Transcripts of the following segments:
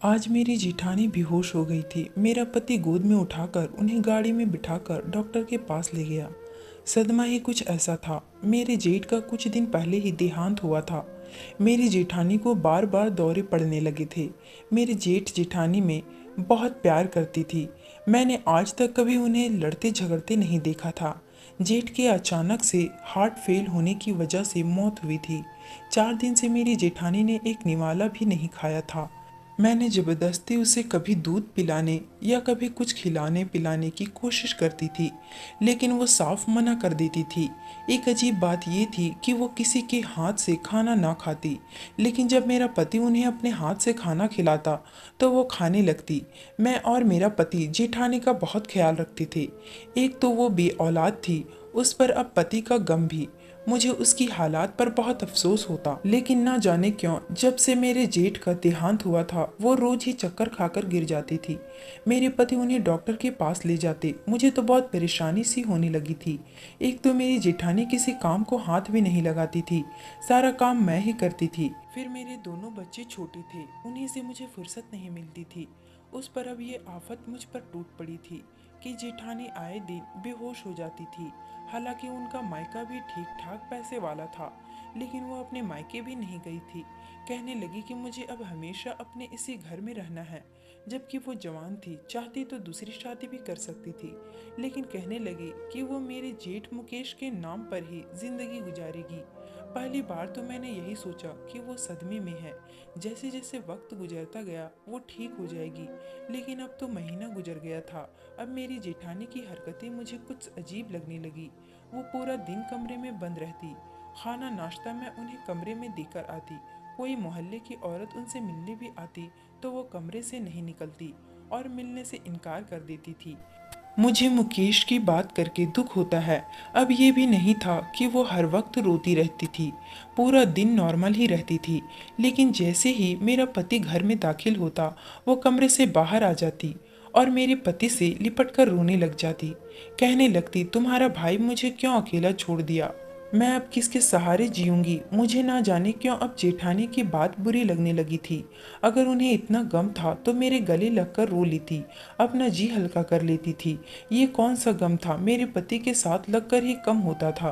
आज मेरी जेठानी बेहोश हो गई थी। मेरा पति गोद में उठाकर उन्हें गाड़ी में बिठाकर डॉक्टर के पास ले गया। सदमा ही कुछ ऐसा था। मेरे जेठ का कुछ दिन पहले ही देहांत हुआ था। मेरी जेठानी को बार बार दौरे पड़ने लगे थे। मेरी जेठ जेठानी में बहुत प्यार करती थी। मैंने आज तक कभी उन्हें लड़ते झगड़ते नहीं देखा था। जेठ के अचानक से हार्ट फेल होने की वजह से मौत हुई थी। 4 दिन से मेरी जेठानी ने एक निवाला भी नहीं खाया था। मैंने ज़बरदस्ती उसे कभी दूध पिलाने या कभी कुछ खिलाने पिलाने की कोशिश करती थी, लेकिन वो साफ मना कर देती थी। एक अजीब बात ये थी कि वो किसी के हाथ से खाना ना खाती, लेकिन जब मेरा पति उन्हें अपने हाथ से खाना खिलाता तो वो खाने लगती। मैं और मेरा पति जेठानी का बहुत ख्याल रखते थे। एक तो वो बे औलाद थी, उस पर अब पति का गम भी। मुझे उसकी हालात पर बहुत अफसोस होता, लेकिन ना जाने क्यों जब से मेरे जेठ का देहांत हुआ था वो रोज ही चक्कर खाकर गिर जाती थी। मेरे पति उन्हें डॉक्टर के पास ले जाते। मुझे तो बहुत परेशानी सी होने लगी थी। एक तो मेरी जेठानी किसी काम को हाथ भी नहीं लगाती थी, सारा काम मैं ही करती थी। फिर मेरे दोनों बच्चे छोटे थे, उन्हीं से मुझे फुर्सत नहीं मिलती थी। उस पर अब ये आफत मुझ पर टूट पड़ी थी कि जेठानी आए दिन बेहोश हो जाती थी। हालांकि उनका मायका भी ठीक ठाक पैसे वाला था, लेकिन वो अपने मायके भी नहीं गई थी। कहने लगी कि मुझे अब हमेशा अपने इसी घर में रहना है। जबकि वो जवान थी, चाहती तो दूसरी शादी भी कर सकती थी, लेकिन कहने लगी कि वो मेरे जेठ मुकेश के नाम पर ही जिंदगी गुजारेगी। पहली बार तो मैंने यही सोचा कि वो सदमे में है। जैसे जैसे वक्त गुजरता गया वो ठीक हो जाएगी, लेकिन अब तो महीना गुजर गया था। अब मेरी जेठानी की हरकतें मुझे कुछ अजीब लगने लगी। वो पूरा दिन कमरे में बंद रहती। खाना नाश्ता मैं उन्हें कमरे में देकर आती। कोई मोहल्ले की औरत उनसे मिलने भी आती तो वो कमरे से नहीं निकलती और मिलने से इनकार कर देती थी। मुझे मुकेश की बात करके दुख होता है। अब ये भी नहीं था कि वो हर वक्त रोती रहती थी। पूरा दिन नॉर्मल ही रहती थी, लेकिन जैसे ही मेरा पति घर में दाखिल होता वो कमरे से बाहर आ जाती और मेरे पति से लिपट कर रोने लग जाती। कहने लगती, तुम्हारा भाई मुझे क्यों अकेला छोड़ दिया, मैं अब किसके सहारे जीऊंगी। मुझे ना जाने क्यों अब जेठानी की बात बुरी लगने लगी थी। अगर उन्हें इतना गम था तो मेरे गले लगकर रो लेती, अपना जी हल्का कर लेती थी। ये कौन सा गम था, मेरे पति के साथ लगकर ही कम होता था।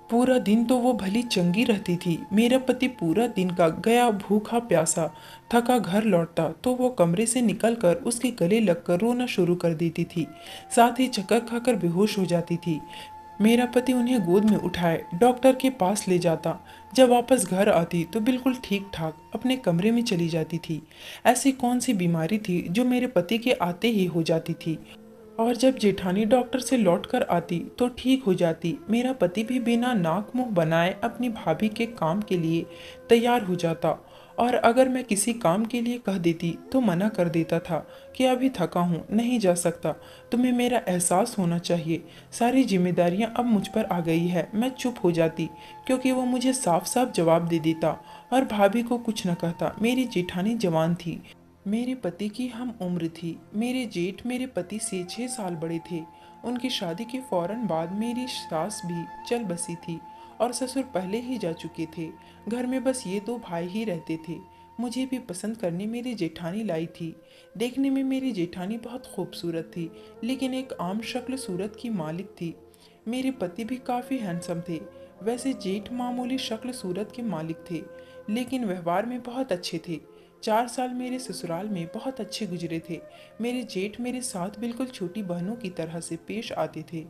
पूरा दिन तो वो भली चंगी रहती थी। मेरा पति पूरा दिन का गया भूखा प्यासा थका घर लौटता तो वो कमरे से निकलकर उसके गले लगकर रोना शुरू कर देती थी, साथ ही चक्कर खाकर बेहोश हो जाती थी। मेरा पति उन्हें गोद में उठाए डॉक्टर के पास ले जाता। जब वापस घर आती तो बिल्कुल ठीक ठाक अपने कमरे में चली जाती थी। ऐसी कौन सी बीमारी थी जो मेरे पति के आते ही हो जाती थी, और जब जेठानी डॉक्टर से लौट कर आती तो ठीक हो जाती। मेरा पति भी बिना नाक मुंह बनाए अपनी भाभी के काम के लिए तैयार हो जाता, और अगर मैं किसी काम के लिए कह देती तो मना कर देता था कि अभी थका हूँ, नहीं जा सकता। तुम्हें मेरा एहसास होना चाहिए, सारी जिम्मेदारियाँ अब मुझ पर आ गई है। मैं चुप हो जाती क्योंकि वो मुझे साफ साफ जवाब दे देता और भाभी को कुछ न कहता। मेरी जेठानी जवान थी, मेरे पति की हम उम्र थी। मेरे जेठ मेरे पति से 6 साल बड़े थे। उनकी शादी के फौरन बाद मेरी सास भी चल बसी थी और ससुर पहले ही जा चुके थे। घर में बस ये दो भाई ही रहते थे। मुझे भी पसंद करने मेरी जेठानी लाई थी। देखने में मेरी जेठानी बहुत खूबसूरत थी, लेकिन एक आम शक्ल सूरत की मालिक थी। मेरे पति भी काफ़ी हैंडसम थे। वैसे जेठ मामूली शक्ल सूरत के मालिक थे, लेकिन व्यवहार में बहुत अच्छे थे। 4 साल मेरे ससुराल में बहुत अच्छे गुजरे थे। मेरे जेठ मेरे साथ बिल्कुल छोटी बहनों की तरह से पेश आते थे।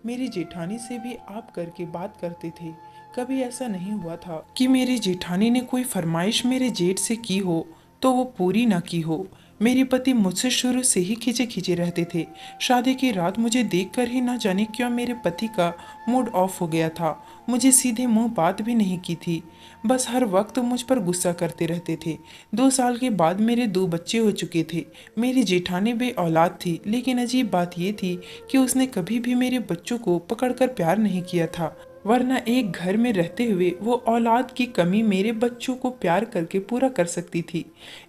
मेरी जेठानी से भी आप करके बात करते थे। कभी ऐसा नहीं हुआ था कि मेरी जेठानी ने कोई फरमाइश मेरे जेठ से की हो तो वो पूरी ना की हो। मेरे पति मुझसे शुरू से ही खिंचे खिंचे रहते थे। शादी की रात मुझे देखकर ही ना जाने क्यों मेरे पति का मूड ऑफ हो गया था। मुझे सीधे मुंह बात भी नहीं की थी, बस हर वक्त मुझ पर गुस्सा करते रहते थे। 2 साल के बाद मेरे 2 बच्चे हो चुके थे। मेरी जेठानी बे औलाद थी, लेकिन अजीब बात यह थी कि उसने कभी भी मेरे बच्चों को पकड़कर प्यार नहीं किया था, वरना एक घर में रहते हुए वो औलाद की कमी मेरे बच्चों को प्यार करके पूरा कर सकती थी।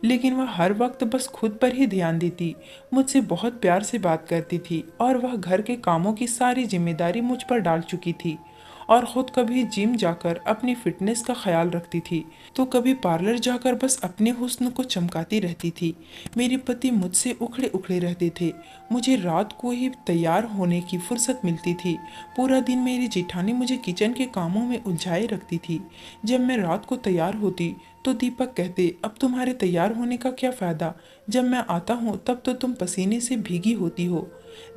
लेकिन वह हर वक्त बस खुद पर ही ध्यान देती, मुझसे बहुत प्यार से बात करती थी और वह घर के कामों की सारी जिम्मेदारी मुझ पर डाल चुकी थी। और ख़ुद कभी जिम जाकर अपनी फिटनेस का ख्याल रखती थी तो कभी पार्लर जाकर बस अपने हुस्न को चमकाती रहती थी। मेरे पति मुझसे उखड़े उखड़े रहते थे। मुझे रात को ही तैयार होने की फुर्सत मिलती थी। पूरा दिन मेरी जेठानी मुझे किचन के कामों में उलझाए रखती थी। जब मैं रात को तैयार होती तो दीपक कहते, अब तुम्हारे तैयार होने का क्या फ़ायदा, जब मैं आता हूँ तब तो तुम पसीने से भीगी होती हो।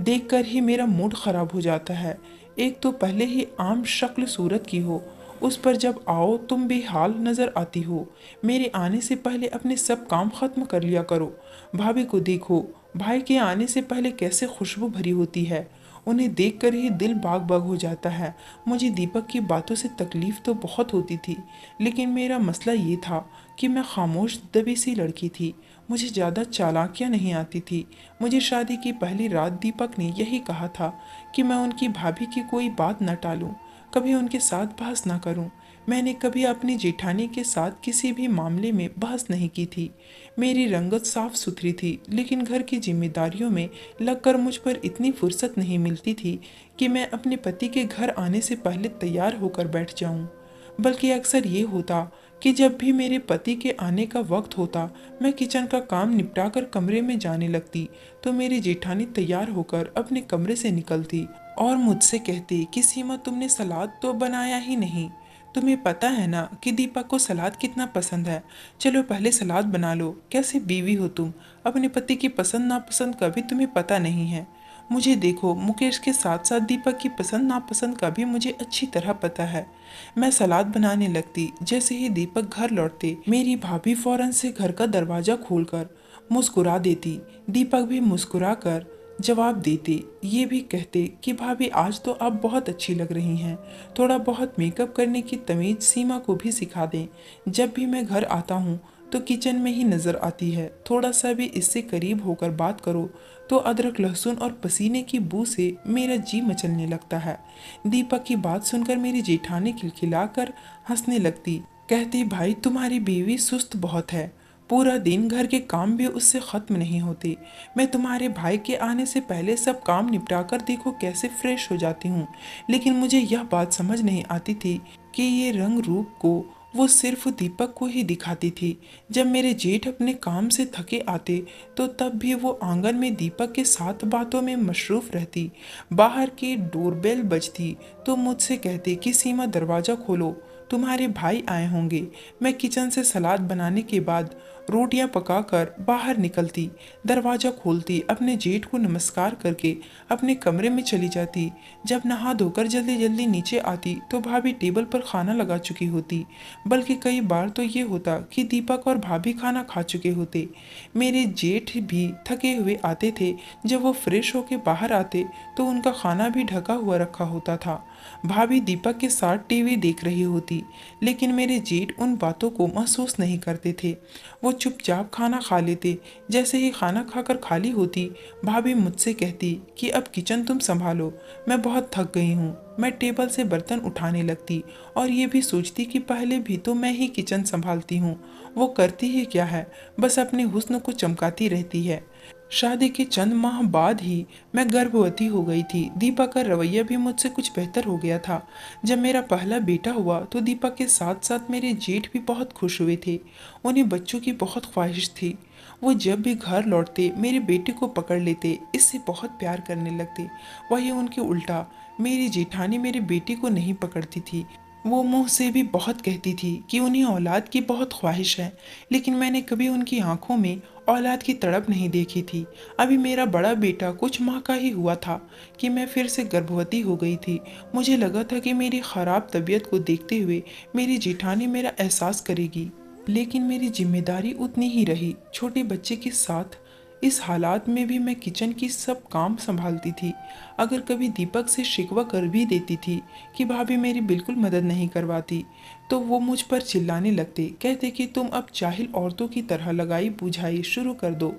देखकर ही मेरा मूड ख़राब हो जाता है। एक तो पहले ही आम शक्ल सूरत की हो, उस पर जब आओ तुम बेहाल नज़र आती हो। मेरे आने से पहले अपने सब काम ख़त्म कर लिया करो। भाभी को देखो, भाई के आने से पहले कैसे खुशबू भरी होती है। उन्हें देखकर ही दिल बाग बाग हो जाता है। मुझे दीपक की बातों से तकलीफ़ तो बहुत होती थी, लेकिन मेरा मसला ये था कि मैं खामोश दबी सी लड़की थी। मुझे ज़्यादा चालाकियाँ नहीं आती थी। मुझे शादी की पहली रात दीपक ने यही कहा था कि मैं उनकी भाभी की कोई बात न टालूं, कभी उनके साथ बहस ना करूं। मैंने कभी अपनी जेठानी के साथ किसी भी मामले में बहस नहीं की थी। मेरी रंगत साफ सुथरी थी, लेकिन घर की जिम्मेदारियों में लगकर मुझ पर इतनी फुर्सत नहीं मिलती थी कि मैं अपने पति के घर आने से पहले तैयार होकर बैठ जाऊं। बल्कि अक्सर ये होता कि जब भी मेरे पति के आने का वक्त होता, मैं किचन का काम निपटाकर कमरे में जाने लगती तो मेरी जेठानी तैयार होकर अपने कमरे से निकलती और मुझसे कहती कि सीमा, तुमने सलाद तो बनाया ही नहीं। तुम्हें पता है ना कि दीपक को सलाद कितना पसंद है। चलो पहले सलाद बना लो। कैसे बीवी हो तुम, अपने पति की पसंद नापसंद का भी तुम्हें पता नहीं है। मुझे देखो, मुकेश के साथ साथ दीपक की पसंद नापसंद का भी मुझे अच्छी तरह पता है। मैं सलाद बनाने लगती। जैसे ही दीपक घर लौटते, मेरी भाभी फौरन से घर का दरवाज़ा खोलकर मुस्कुरा देती। दीपक भी मुस्कुरा कर जवाब देते, ये भी कहते कि भाभी आज तो आप बहुत अच्छी लग रही हैं। थोड़ा बहुत मेकअप करने की तमीज़ सीमा को भी सिखा दें। जब भी मैं घर आता हूँ तो किचन में ही नज़र आती है। थोड़ा सा भी इससे करीब होकर बात करो तो अदरक लहसुन और पसीने की बू से मेरा जी मचलने लगता है। दीपक की बात सुनकर मेरी जेठानी खिलखिलाकर हंसने लगती। कहती, भाई तुम्हारी बीवी सुस्त बहुत है, पूरा दिन घर के काम भी उससे ख़त्म नहीं होते। मैं तुम्हारे भाई के आने से पहले सब काम निपटाकर देखो कैसे फ्रेश हो जाती हूँ। लेकिन मुझे यह बात समझ नहीं आती थी कि ये रंग रूप को वो सिर्फ दीपक को ही दिखाती थी। जब मेरे जेठ अपने काम से थके आते तो तब भी वो आंगन में दीपक के साथ बातों में मशरूफ़ रहती। बाहर की डोरबेल बजती तो मुझसे कहते कि सीमा, दरवाज़ा खोलो, तुम्हारे भाई आए होंगे। मैं किचन से सलाद बनाने के बाद रोटियां पकाकर बाहर निकलती, दरवाज़ा खोलती, अपने जेठ को नमस्कार करके अपने कमरे में चली जाती। जब नहा धोकर जल्दी जल्दी नीचे आती तो भाभी टेबल पर खाना लगा चुकी होती। बल्कि कई बार तो ये होता कि दीपक और भाभी खाना खा चुके होते। मेरे जेठ भी थके हुए आते थे। जब वो फ्रेश होकर बाहर आते तो उनका खाना भी ढका हुआ रखा होता था। भाभी दीपक के साथ टीवी देख रही होती, लेकिन मेरे जेठ उन बातों को महसूस नहीं करते थे। वो चुपचाप खाना खा लेते। जैसे ही खाना खाकर खाली होती, भाभी मुझसे कहती कि अब किचन तुम संभालो, मैं बहुत थक गई हूँ। मैं टेबल से बर्तन उठाने लगती और ये भी सोचती कि पहले भी तो मैं ही किचन संभालती हूँ। वो करती ही क्या है, बस अपने हुस्न को चमकाती रहती है। शादी के चंद माह बाद ही मैं गर्भवती हो गई थी। दीपक का रवैया भी मुझसे कुछ बेहतर हो गया था। जब मेरा पहला बेटा हुआ तो दीपक के साथ साथ मेरे जेठ भी बहुत खुश हुए थे। उन्हें बच्चों की बहुत ख्वाहिश थी। वो जब भी घर लौटते मेरे बेटे को पकड़ लेते, इससे बहुत प्यार करने लगते। वही उनके उल्टा मेरी जेठानी मेरे बेटे को नहीं पकड़ती थी। वो मुंह से भी बहुत कहती थी कि उन्हें औलाद की बहुत ख्वाहिश है, लेकिन मैंने कभी उनकी आंखों में औलाद की तड़प नहीं देखी थी। अभी मेरा बड़ा बेटा कुछ माह का ही हुआ था कि मैं फिर से गर्भवती हो गई थी। मुझे लगा था कि मेरी ख़राब तबीयत को देखते हुए मेरी जेठानी मेरा एहसास करेगी, लेकिन मेरी जिम्मेदारी उतनी ही रही। छोटे बच्चे के साथ इस हालात में भी मैं किचन की सब काम संभालती थी। अगर कभी दीपक से शिकवा कर भी देती थी कि भाभी मेरी बिल्कुल मदद नहीं करवाती, तो वो मुझ पर चिल्लाने लगते, कहते कि तुम अब जाहिल औरतों की तरह लगाई बुझाई शुरू कर दो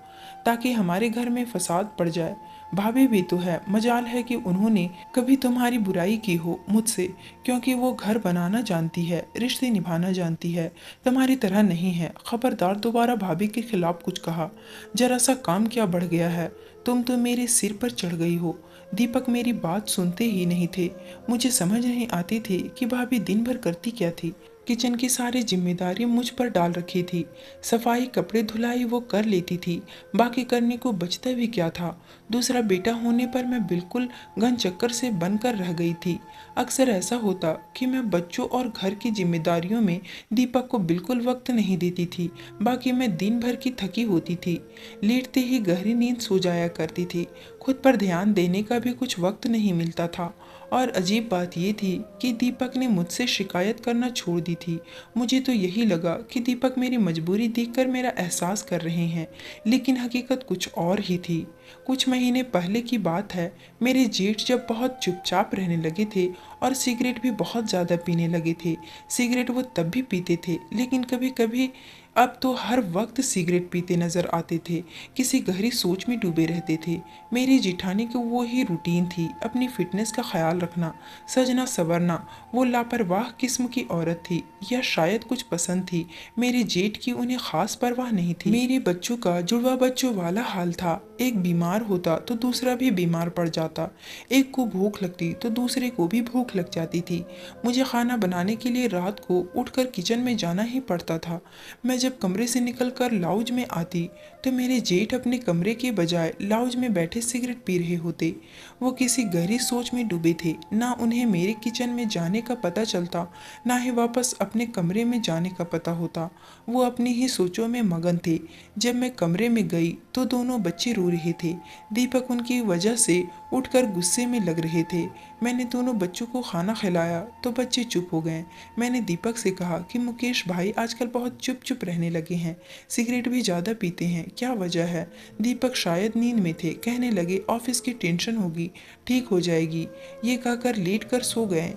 ताकि हमारे घर में फसाद पड़ जाए। भाभी भी तो है, मजाल है कि उन्होंने कभी तुम्हारी बुराई की हो मुझसे, क्योंकि वो घर बनाना जानती है, रिश्ते निभाना जानती है, तुम्हारी तरह नहीं है। खबरदार दोबारा भाभी के खिलाफ कुछ कहा, जरा सा काम क्या बढ़ गया है, तुम तो मेरे सिर पर चढ़ गई हो। दीपक मेरी बात सुनते ही नहीं थे। मुझे समझ नहीं आती थी कि भाभी दिन भर करती क्या थी। किचन की सारी जिम्मेदारी मुझ पर डाल रखी थी। सफाई, कपड़े धुलाई वो कर लेती थी, बाकी करने को बचता भी क्या था। दूसरा बेटा होने पर मैं बिल्कुल घन चक्कर से बनकर रह गई थी। अक्सर ऐसा होता कि मैं बच्चों और घर की जिम्मेदारियों में दीपक को बिल्कुल वक्त नहीं देती थी। बाकी मैं दिन भर की थकी होती थी, लेटते ही गहरी नींद सो जाया करती थी। खुद पर ध्यान देने का भी कुछ वक्त नहीं मिलता था। और अजीब बात यह थी कि दीपक ने मुझसे शिकायत करना छोड़ दी थी। मुझे तो यही लगा कि दीपक मेरी मजबूरी देखकर मेरा एहसास कर रहे हैं, लेकिन हकीकत कुछ और ही थी। कुछ महीने पहले की बात है। मेरे जेठ जब बहुत चुपचाप रहने लगे थे और सिगरेट भी बहुत ज़्यादा पीने लगे थे। सिगरेट वो तब भी पीते थे, लेकिन कभी कभी अब तो हर वक्त सिगरेट पीते नजर आते थे, किसी गहरी सोच में डूबे रहते थे। मेरी जिठानी की वो ही रूटीन थी, अपनी फिटनेस का ख्याल रखना, सजना संवरना। वो लापरवाह किस्म की औरत थी, या शायद कुछ पसंद थी। मेरे जेठ की उन्हें खास परवाह नहीं थी। मेरे बच्चों का जुड़वा बच्चों वाला हाल था। एक बीमार होता तो दूसरा भी बीमार पड़ जाता, एक को भूख लगती तो दूसरे को भी भूख लग जाती थी। मुझे खाना बनाने के लिए रात को उठकर किचन में जाना ही पड़ता था। मैं जब कमरे से निकलकर लाउंज में आती तो मेरे जेठ अपने कमरे के बजाय लाउंज में बैठे सिगरेट पी रहे होते। वो किसी गहरी सोच में डूबे थे। ना उन्हें मेरे किचन में जाने का पता चलता, ना ही वापस अपने कमरे में जाने का पता होता। वो अपनी ही सोचों में मगन थे। जब मैं कमरे में गई तो दोनों बच्चे रो रहे थे। दीपक उनकी वजह से उठकर गुस्से में लग रहे थे। मैंने दोनों बच्चों को खाना खिलाया तो बच्चे चुप हो गए। मैंने दीपक से कहा कि मुकेश भाई आजकल बहुत चुप चुप रहने लगे हैं, सिगरेट भी ज़्यादा पीते हैं, क्या वजह है? दीपक शायद नींद में थे, कहने लगे ऑफिस की टेंशन होगी, ठीक हो जाएगी। ये कहकर लेट कर सो गए।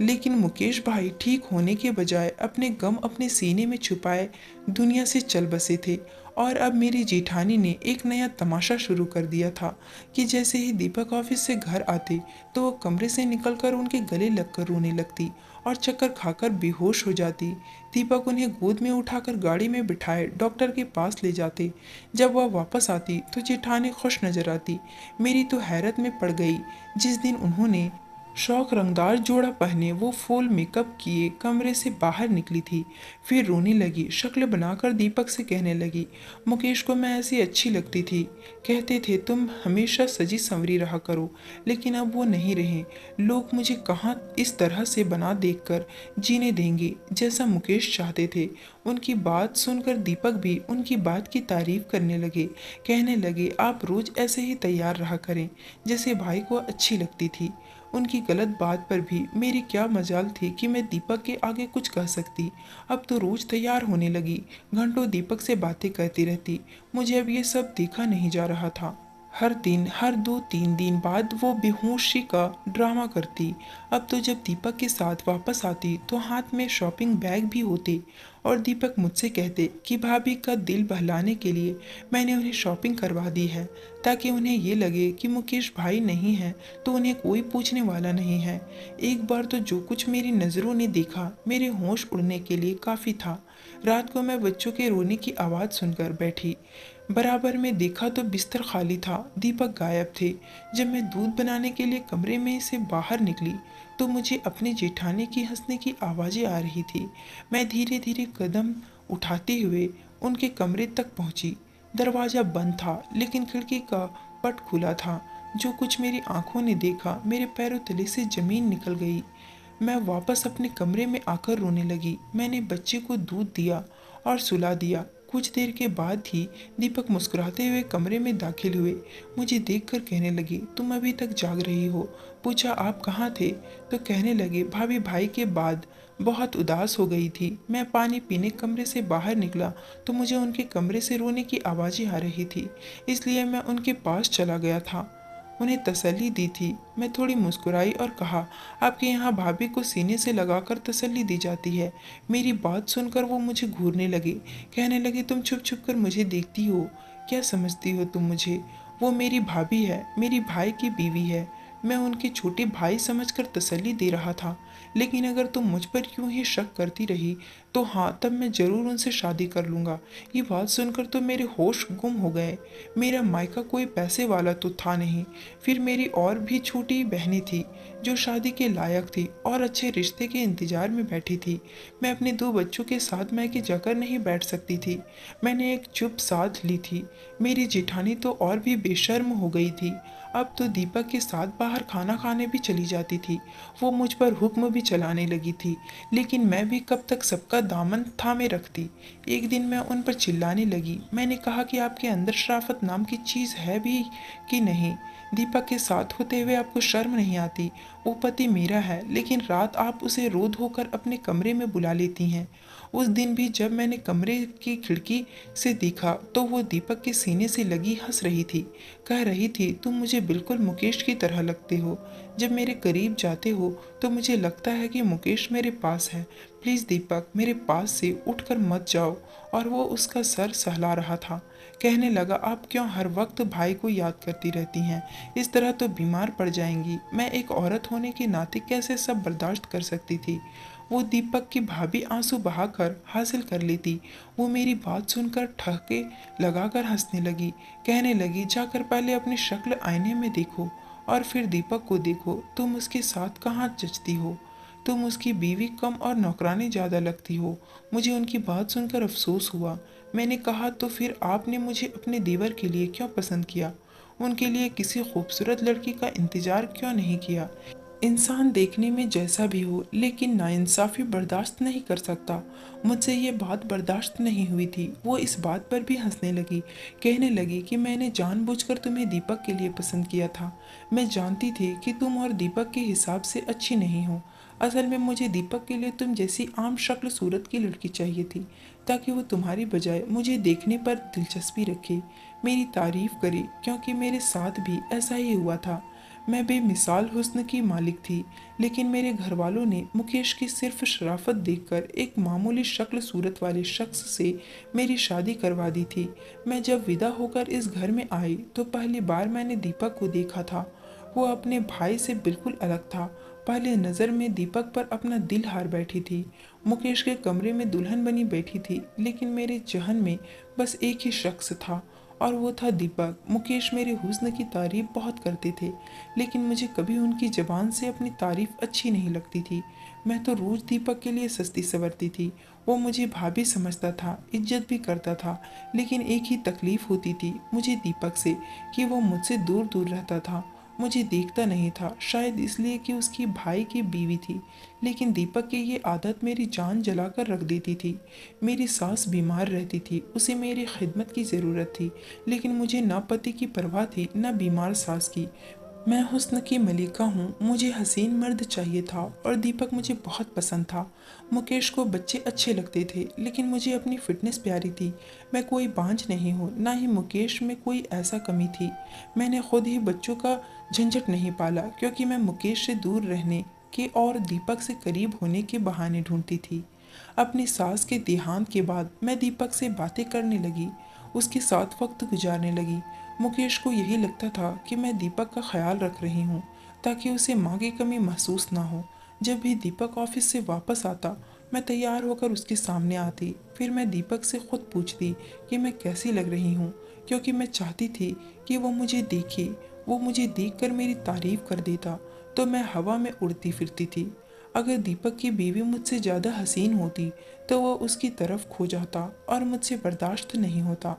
लेकिन मुकेश भाई ठीक होने के बजाय अपने गम अपने सीने में छुपाए दुनिया से चल बसे थे। और अब मेरी जेठानी ने एक नया तमाशा शुरू कर दिया था कि जैसे ही दीपक ऑफिस से घर आते तो वो कमरे से निकलकर उनके गले लगकर रोने लगती और चक्कर खाकर बेहोश हो जाती। दीपक उन्हें गोद में उठाकर गाड़ी में बिठाए डॉक्टर के पास ले जाते। जब वह वापस आती तो जेठानी खुश नजर आती। मेरी तो हैरत में पड़ गई। जिस दिन उन्होंने शौक रंगदार जोड़ा पहने वो फुल मेकअप किए कमरे से बाहर निकली थी, फिर रोने लगी। शक्ल बनाकर दीपक से कहने लगी, मुकेश को मैं ऐसी अच्छी लगती थी, कहते थे तुम हमेशा सजी संवरी रहा करो, लेकिन अब वो नहीं रहे। लोग मुझे कहाँ इस तरह से बना देखकर जीने देंगे जैसा मुकेश चाहते थे। उनकी बात सुनकर दीपक भी उनकी बात की तारीफ करने लगे। कहने लगे आप रोज ऐसे ही तैयार रहा करें जैसे भाई को अच्छी लगती थी। उनकी गलत बात पर भी मेरी क्या मजाल थी कि मैं दीपक के आगे कुछ कह सकती। अब तो रोज तैयार होने लगी, घंटों दीपक से बातें करती रहती। मुझे अब ये सब देखा नहीं जा रहा था। हर दिन, हर 2-3 दिन बाद वो बेहोशी का ड्रामा करती। अब तो जब दीपक के साथ वापस आती तो हाथ में शॉपिंग बैग भी होते और दीपक मुझसे कहते कि भाभी का दिल बहलाने के लिए मैंने उन्हें शॉपिंग करवा दी है, ताकि उन्हें ये लगे कि मुकेश भाई नहीं है तो उन्हें कोई पूछने वाला नहीं है। एक बार तो जो कुछ मेरी नज़रों ने देखा मेरे होश उड़ने के लिए काफ़ी था। रात को मैं बच्चों के रोने की आवाज़ सुनकर बैठी। बराबर में देखा तो बिस्तर खाली था, दीपक गायब थे। जब मैं दूध बनाने के लिए कमरे में से बाहर निकली तो मुझे अपने जेठानी की हंसने की आवाज़ें आ रही थी। मैं धीरे धीरे कदम उठाते हुए उनके कमरे तक पहुंची। दरवाज़ा बंद था, लेकिन खिड़की का पट खुला था। जो कुछ मेरी आंखों ने देखा मेरे पैरों तले से ज़मीन निकल गई। मैं वापस अपने कमरे में आकर रोने लगी। मैंने बच्चे को दूध दिया और सुला दिया। कुछ देर के बाद ही दीपक मुस्कुराते हुए कमरे में दाखिल हुए। मुझे देखकर कहने लगे, तुम अभी तक जाग रही हो? पूछा, आप कहाँ थे? तो कहने लगे, भाभी भाई के बाद बहुत उदास हो गई थी। मैं पानी पीने कमरे से बाहर निकला तो मुझे उनके कमरे से रोने की आवाज़ें आ रही थी, इसलिए मैं उनके पास चला गया था। उन्हें तसल्ली दी थी। मैं थोड़ी मुस्कुराई और कहा, आपके यहाँ भाभी को सीने से लगाकर तसल्ली दी जाती है। मेरी बात सुनकर वो मुझे घूरने लगे। कहने लगे, तुम छुप छुप कर मुझे देखती हो, क्या समझती हो तुम मुझे? वो मेरी भाभी है, मेरी भाई की बीवी है। मैं उनके छोटे भाई समझकर तसल्ली दे रहा था। लेकिन अगर तुम मुझ पर यूं ही शक करती रही तो हाँ, तब मैं ज़रूर उनसे शादी कर लूँगा। ये बात सुनकर तो मेरे होश गुम हो गए। मेरा मायका कोई पैसे वाला तो था नहीं। फिर मेरी और भी छोटी बहनें थी जो शादी के लायक थी और अच्छे रिश्ते के इंतजार में बैठी थी। मैं अपने 2 बच्चों के साथ मायके जाकर नहीं बैठ सकती थी। मैंने एक चुप साध ली थी। मेरी जेठानी तो और भी बेशर्म हो गई थी। अब तो दीपक के साथ बाहर खाना खाने भी चली जाती थी। वो मुझ पर हुक्म भी चलाने लगी थी। लेकिन मैं भी कब तक सबका दामन थामे रखती। एक दिन मैं उन पर चिल्लाने लगी। मैंने कहा कि आपके अंदर शराफत नाम की चीज़ है भी कि नहीं? दीपक के साथ होते हुए आपको शर्म नहीं आती? वो पति मेरा है, लेकिन रात आप उसे रो धोकर अपने कमरे में बुला लेती हैं। उस दिन भी जब मैंने कमरे की खिड़की से देखा तो वो दीपक के सीने से लगी हंस रही थी। कह रही थी, तुम मुझे बिल्कुल मुकेश की तरह लगते हो। जब मेरे करीब जाते हो तो मुझे लगता है कि मुकेश मेरे पास है। प्लीज़ दीपक, मेरे पास से उठकर मत जाओ। और वो उसका सर सहला रहा था। कहने लगा, आप क्यों हर वक्त भाई को याद करती रहती हैं? इस तरह तो बीमार पड़ जाएंगी। मैं एक औरत होने के नाते कैसे सब बर्दाश्त कर सकती थी? वो दीपक की भाभी आंसू बहाकर हासिल कर लेती। वो मेरी बात सुनकर ठहाके लगाकर हंसने लगी। कहने लगी, जाकर पहले अपनी शक्ल आईने में देखो और फिर दीपक को देखो। तुम उसके साथ कहाँ जचती हो? तुम उसकी बीवी कम और नौकरानी ज़्यादा लगती हो। मुझे उनकी बात सुनकर अफसोस हुआ। मैंने कहा, तो फिर आपने मुझे अपने देवर के लिए क्यों पसंद किया? उनके लिए किसी खूबसूरत लड़की का इंतजार क्यों नहीं किया? इंसान देखने में जैसा भी हो, लेकिन नाइंसाफ़ी बर्दाश्त नहीं कर सकता। मुझसे ये बात बर्दाश्त नहीं हुई थी। वो इस बात पर भी हंसने लगी। कहने लगी कि मैंने जानबूझकर तुम्हें दीपक के लिए पसंद किया था। मैं जानती थी कि तुम और दीपक के हिसाब से अच्छी नहीं हो। असल में मुझे दीपक के लिए तुम जैसी आम शक्ल सूरत की लड़की चाहिए थी, ताकि वो तुम्हारी बजाय मुझे देखने पर दिलचस्पी रखे, मेरी तारीफ करे, क्योंकि मेरे साथ भी ऐसा ही हुआ था। मैं बेमिसाल हुस्न की मालिक थी, लेकिन मेरे घर वालों ने मुकेश की सिर्फ शराफत देखकर एक मामूली शक्ल सूरत वाले शख्स से मेरी शादी करवा दी थी। मैं जब विदा होकर इस घर में आई तो पहली बार मैंने दीपक को देखा था। वो अपने भाई से बिल्कुल अलग था। पहले नज़र में दीपक पर अपना दिल हार बैठी थी। मुकेश के कमरे में दुल्हन बनी बैठी थी, लेकिन मेरे जहन में बस एक ही शख्स था और वो था दीपक। मुकेश मेरे हुस्न की तारीफ बहुत करते थे, लेकिन मुझे कभी उनकी ज़बान से अपनी तारीफ अच्छी नहीं लगती थी। मैं तो रोज़ दीपक के लिए सस्ती सवरती थी। वो मुझे भाभी समझता था, इज्जत भी करता था, लेकिन एक ही तकलीफ़ होती थी मुझे दीपक से, कि वो मुझसे दूर दूर रहता था। मुझे देखता नहीं था, शायद इसलिए कि उसकी भाई की बीवी थी। लेकिन दीपक की ये आदत मेरी जान जलाकर रख देती थी। मेरी सास बीमार रहती थी, उसे मेरी खिदमत की ज़रूरत थी, लेकिन मुझे न पति की परवाह थी न बीमार सास की। मैं हुस्न की मलिका हूँ, मुझे हसीन मर्द चाहिए था और दीपक मुझे बहुत पसंद था। मुकेश को बच्चे अच्छे लगते थे, लेकिन मुझे अपनी फिटनेस प्यारी थी। मैं कोई बांझ नहीं हूँ, ना ही मुकेश में कोई ऐसा कमी थी। मैंने खुद ही बच्चों का झंझट नहीं पाला, क्योंकि मैं मुकेश से दूर रहने के और दीपक से करीब होने के बहाने ढूंढती थी। अपनी सास के देहांत के बाद मैं दीपक से बातें करने लगी, उसके साथ वक्त गुजारने लगी। मुकेश को यही लगता था कि मैं दीपक का ख्याल रख रही हूँ, ताकि उसे माँ की कमी महसूस ना हो। जब भी दीपक ऑफिस से वापस आता, मैं तैयार होकर उसके सामने आती। फिर मैं दीपक से खुद पूछती कि मैं कैसी लग रही हूँ, क्योंकि मैं चाहती थी कि वो मुझे देखे। वो मुझे देखकर मेरी तारीफ कर देता तो मैं हवा में उड़ती फिरती थी। अगर दीपक की बीवी मुझसे ज़्यादा हसीन होती तो वो उसकी तरफ खो जाता और मुझसे बर्दाश्त नहीं होता।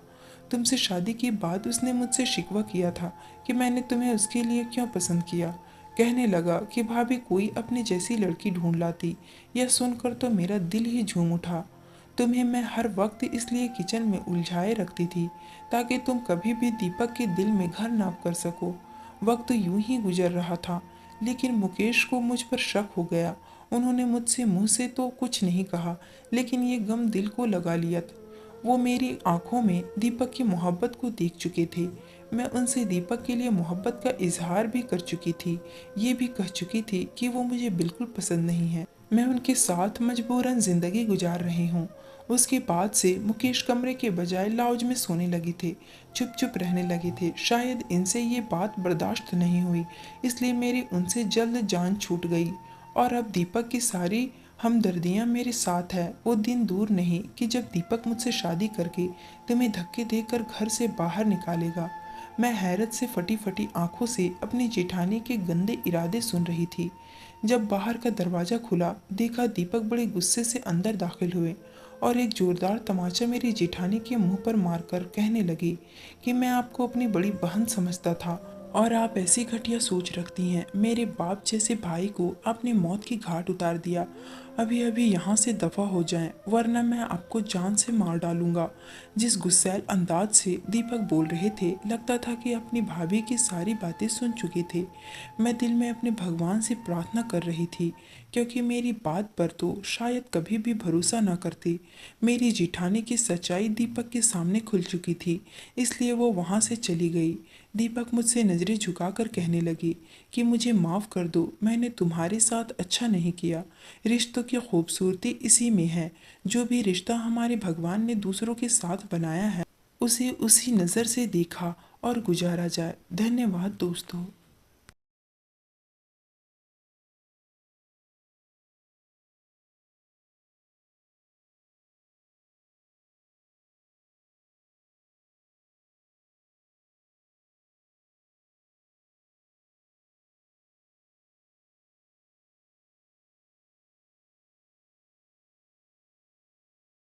तुमसे शादी के बाद उसने मुझसे शिकवा किया था कि मैंने तुम्हें उसके लिए क्यों पसंद किया। कहने लगा कि भाभी कोई अपने जैसी लड़की ढूंढ लाती। यह सुनकर तो मेरा दिल ही झूम उठा। तुम्हें मैं हर वक्त इसलिए किचन में उलझाए रखती थी, ताकि तुम कभी भी दीपक के दिल में घर ना कर सको। वक्त यूं ही गुजर रहा था, लेकिन मुकेश को मुझ पर शक हो गया। उन्होंने मुझसे मुंह से तो कुछ नहीं कहा, लेकिन ये गम दिल को लगा लिया था। वो मेरी आंखों में दीपक की मोहब्बत को देख चुके थे। मैं उनसे दीपक के लिए मोहब्बत का इजहार भी कर चुकी थी। ये भी कह चुकी थी कि वो मुझे बिल्कुल पसंद नहीं है। मैं उनके साथ मजबूरन जिंदगी गुजार रही हूँ। उसके बाद से मुकेश कमरे के बजाय लाउंज में सोने लगे थे, चुप चुप रहने लगे थे। शायद इनसे ये बात बर्दाश्त नहीं हुई, इसलिए मेरी उनसे जल्द जान छूट गई। और अब दीपक की सारी हमदर्दियाँ मेरे साथ है। वो दिन दूर नहीं कि जब दीपक मुझसे शादी करके तुम्हें धक्के देकर घर से बाहर निकालेगा। मैं हैरत से फटी फटी आंखों से अपनी जेठानी के गंदे इरादे सुन रही थी। जब बाहर का दरवाज़ा खुला, देखा दीपक बड़े गुस्से से अंदर दाखिल हुए और एक जोरदार तमाचा मेरी जेठानी के मुंह पर मारकर कहने लगे कि मैं आपको अपनी बड़ी बहन समझता था और आप ऐसी घटिया सोच रखती हैं। मेरे बाप जैसे भाई को आपने मौत की घाट उतार दिया। अभी अभी यहाँ से दफ़ा हो जाएं, वरना मैं आपको जान से मार डालूंगा। जिस गुस्सैल अंदाज से दीपक बोल रहे थे, लगता था कि अपनी भाभी की सारी बातें सुन चुके थे। मैं दिल में अपने भगवान से प्रार्थना कर रही थी, क्योंकि मेरी बात पर तो शायद कभी भी भरोसा न करते। मेरी जेठानी की सच्चाई दीपक के सामने खुल चुकी थी, इसलिए वो वहाँ से चली गई। दीपक मुझसे नज़रें झुकाकर कहने लगी कि मुझे माफ़ कर दो, मैंने तुम्हारे साथ अच्छा नहीं किया। रिश्तों की खूबसूरती इसी में है। जो भी रिश्ता हमारे भगवान ने दूसरों के साथ बनाया है, उसे उसी नज़र से देखा और गुजारा जाए। धन्यवाद दोस्तों।